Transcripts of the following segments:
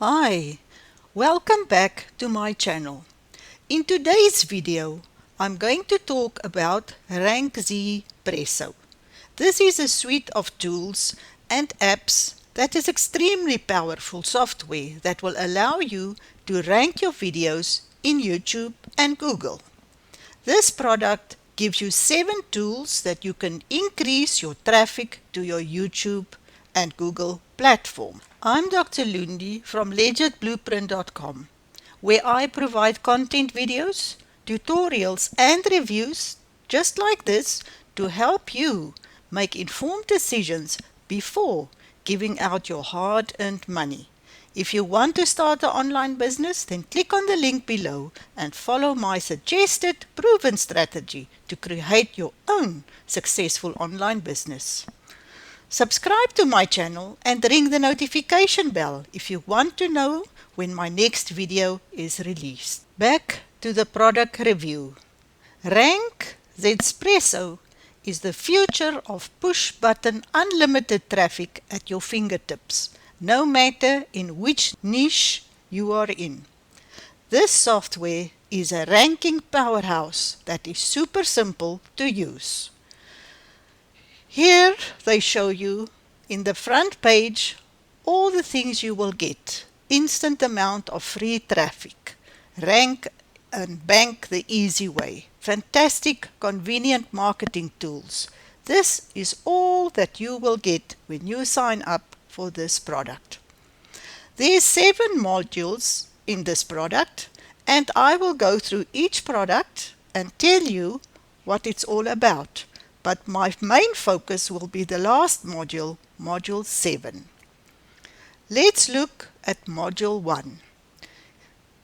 Hi, welcome back to my channel. In today's video, I'm going to talk about RankZ Presso. This is a suite of tools and apps that is extremely powerful software that will allow you to rank your videos in YouTube and Google. This product gives you 7 tools that you can increase your traffic to your YouTube and Google platform. I'm Dr. Loendi from LegitBlueprint.com, where I provide content videos, tutorials and reviews just like this to help you make informed decisions before giving out your hard-earned money. If you want to start an online business, then click on the link below and follow my suggested proven strategy to create your own successful online business. Subscribe to my channel and ring the notification bell if you want to know when my next video is released. Back to the product review. RankZ Presso is the future of push-button unlimited traffic at your fingertips, no matter in which niche you are in. This software is a ranking powerhouse that is super simple to use. Here they show you in the front page all the things you will get. Instant amount of free traffic. Rank and bank the easy way. Fantastic convenient marketing tools. This is all that you will get when you sign up for this product. There's 7 modules in this product and I will go through each product and tell you what it's all about. But my main focus will be the last module, Module 7. Let's look at Module 1.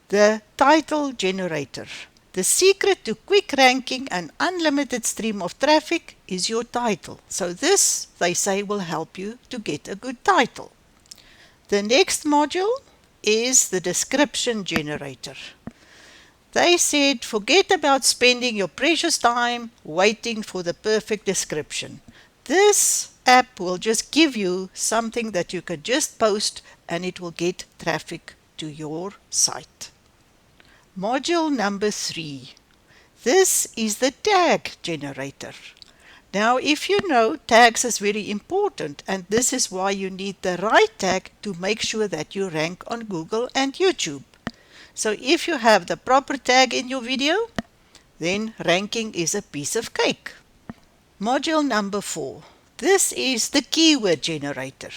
The title generator. The secret to quick ranking and unlimited stream of traffic is your title. So this, they say, will help you to get a good title. The next module is the description generator. They said, forget about spending your precious time waiting for the perfect description. This app will just give you something that you can just post and it will get traffic to your site. Module number 3. This is the tag generator. Now, if you know, tags is very important and this is why you need the right tag to make sure that you rank on Google and YouTube. So if you have the proper tag in your video, then ranking is a piece of cake. Module number 4. This is the keyword generator.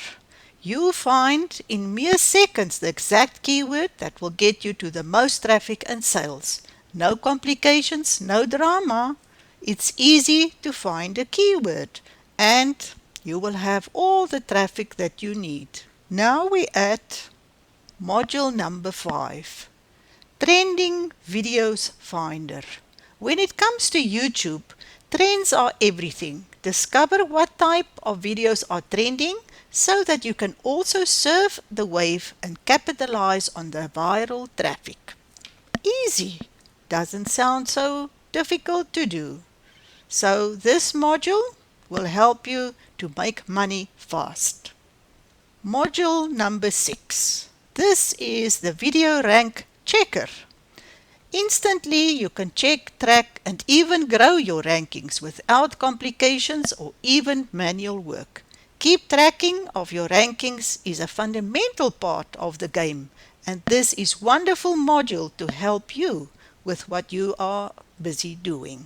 You find in mere seconds the exact keyword that will get you to the most traffic and sales. No complications, no drama. It's easy to find a keyword and you will have all the traffic that you need. Now we're at module number 5. Trending Videos Finder. When it comes to YouTube, trends are everything. Discover what type of videos are trending so that you can also surf the wave and capitalize on the viral traffic. Easy. Doesn't sound so difficult to do. So this module will help you to make money fast. Module number 6. This is the video rank checker. Instantly you can check, track and even grow your rankings without complications or even manual work. Keep tracking of your rankings is a fundamental part of the game and this is wonderful module to help you with what you are busy doing.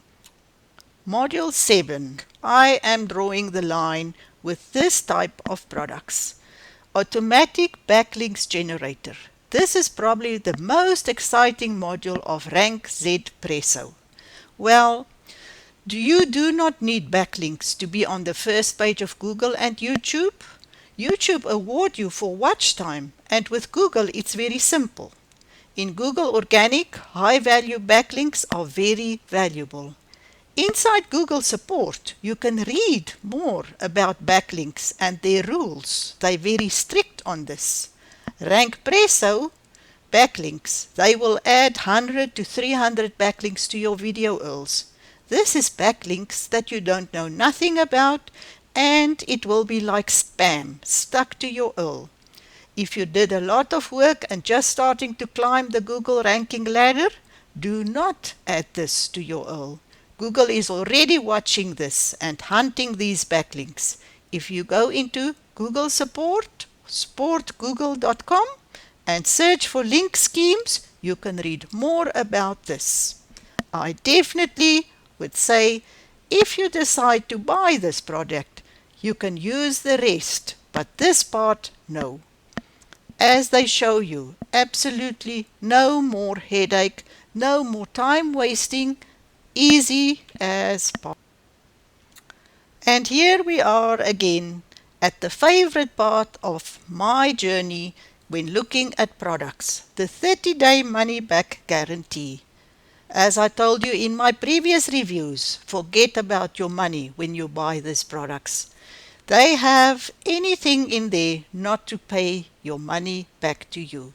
Module 7. I am drawing the line with this type of products. Automatic backlinks generator. This is probably the most exciting module of RankZ Presso. Well, you do not need backlinks to be on the first page of Google and YouTube. YouTube award you for watch time and with Google it's very simple. In Google Organic, high-value backlinks are very valuable. Inside Google Support, you can read more about backlinks and their rules. They're very strict on this. RankZPresso backlinks. They will add 100 to 300 backlinks to your video URLs. This is backlinks that you don't know nothing about and it will be like spam stuck to your URL. If you did a lot of work and just starting to climb the Google ranking ladder, do not add this to your URL. Google is already watching this and hunting these backlinks. If you go into Google support, supportgoogle.com, and search for link schemes, you can read more about this. I definitely would say if you decide to buy this product, you can use the rest, but this part, no. As they show you, absolutely no more headache, no more time wasting, easy as possible. And here we are again at the favorite part of my journey when looking at products, the 30-day money-back guarantee. As I told you in my previous reviews, forget about your money when you buy these products. They have anything in there not to pay your money back to you.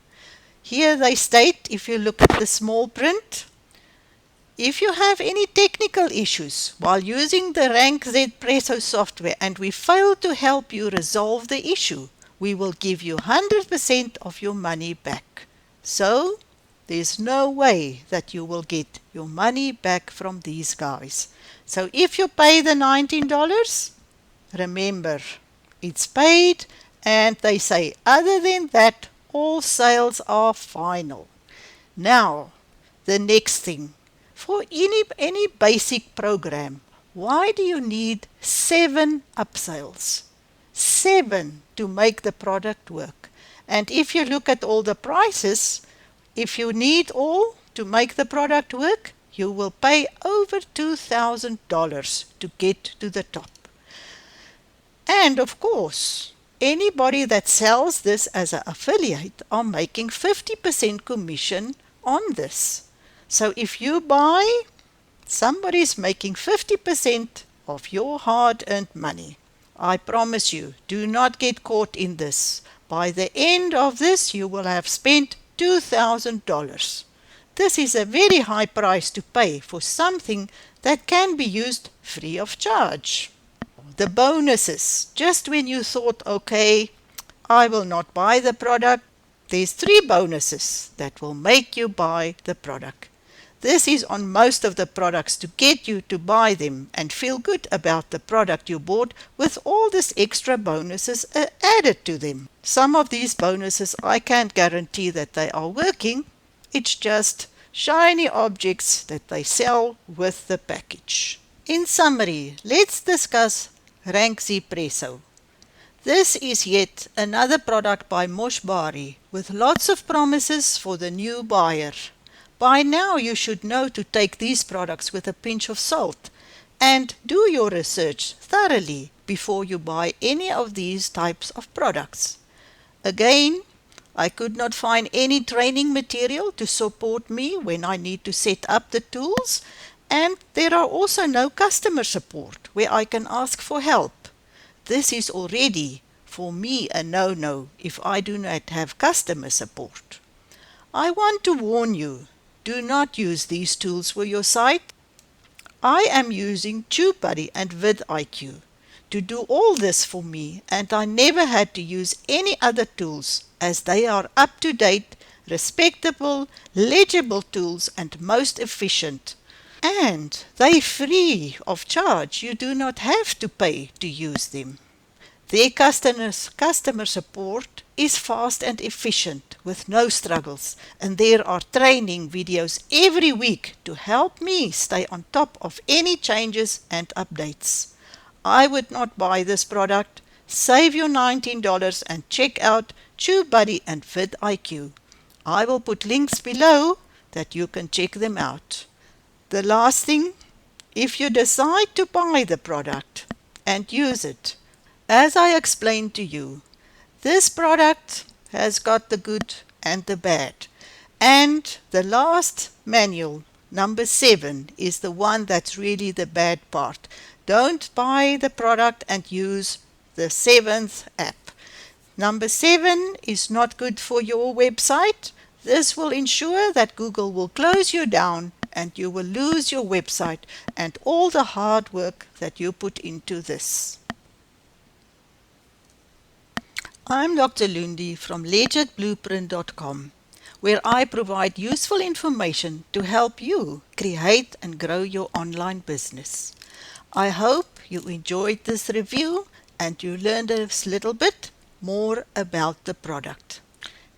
Here they state, if you look at the small print, if you have any technical issues while using the RankZ Presso software and we fail to help you resolve the issue, we will give you 100% of your money back. So, there's no way that you will get your money back from these guys. So if you pay the $19, remember, it's paid, and they say other than that, all sales are final. Now, the next thing. For any basic program, why do you need 7 upsells? 7 to make the product work. And if you look at all the prices, if you need all to make the product work, you will pay over $2,000 to get to the top. And of course, anybody that sells this as an affiliate are making 50% commission on this. So if you buy, somebody's making 50% of your hard-earned money. I promise you, do not get caught in this. By the end of this, you will have spent $2,000. This is a very high price to pay for something that can be used free of charge. The bonuses, just when you thought, okay, I will not buy the product, there's 3 bonuses that will make you buy the product. This is on most of the products to get you to buy them and feel good about the product you bought with all these extra bonuses added to them. Some of these bonuses I can't guarantee that they are working. It's just shiny objects that they sell with the package. In summary, let's discuss RankZ Presso. This is yet another product by Mosh Bari with lots of promises for the new buyer. By now you should know to take these products with a pinch of salt and do your research thoroughly before you buy any of these types of products. Again, I could not find any training material to support me when I need to set up the tools, and there are also no customer support where I can ask for help. This is already, for me, a no-no if I do not have customer support. I want to warn you, do not use these tools for your site. I am using TubeBuddy and vidIQ to do all this for me, and I never had to use any other tools as they are up-to-date, respectable, legible tools and most efficient. And they free of charge. You do not have to pay to use them. Their customer support is fast and efficient with no struggles, and there are training videos every week to help me stay on top of any changes and updates. I would not buy this product. Save your $19 and check out TubeBuddy and vidIQ. I will put links below that you can check them out. The last thing, if you decide to buy the product and use it, as I explained to you, this product has got the good and the bad. And the last manual, number 7, is the one that's really the bad part. Don't buy the product and use the 7th app. Number 7 is not good for your website. This will ensure that Google will close you down and you will lose your website and all the hard work that you put into this. I'm Dr. Loendi from legitblueprint.com, where I provide useful information to help you create and grow your online business. I hope you enjoyed this review and you learned a little bit more about the product.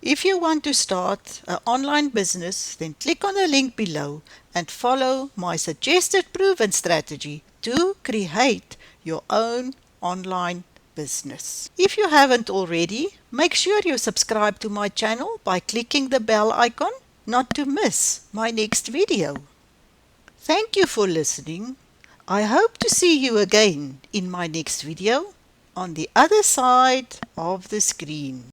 If you want to start an online business, then click on the link below and follow my suggested proven strategy to create your own online business. If you haven't already, make sure you subscribe to my channel by clicking the bell icon not to miss my next video. Thank you for listening. I hope to see you again in my next video on the other side of the screen.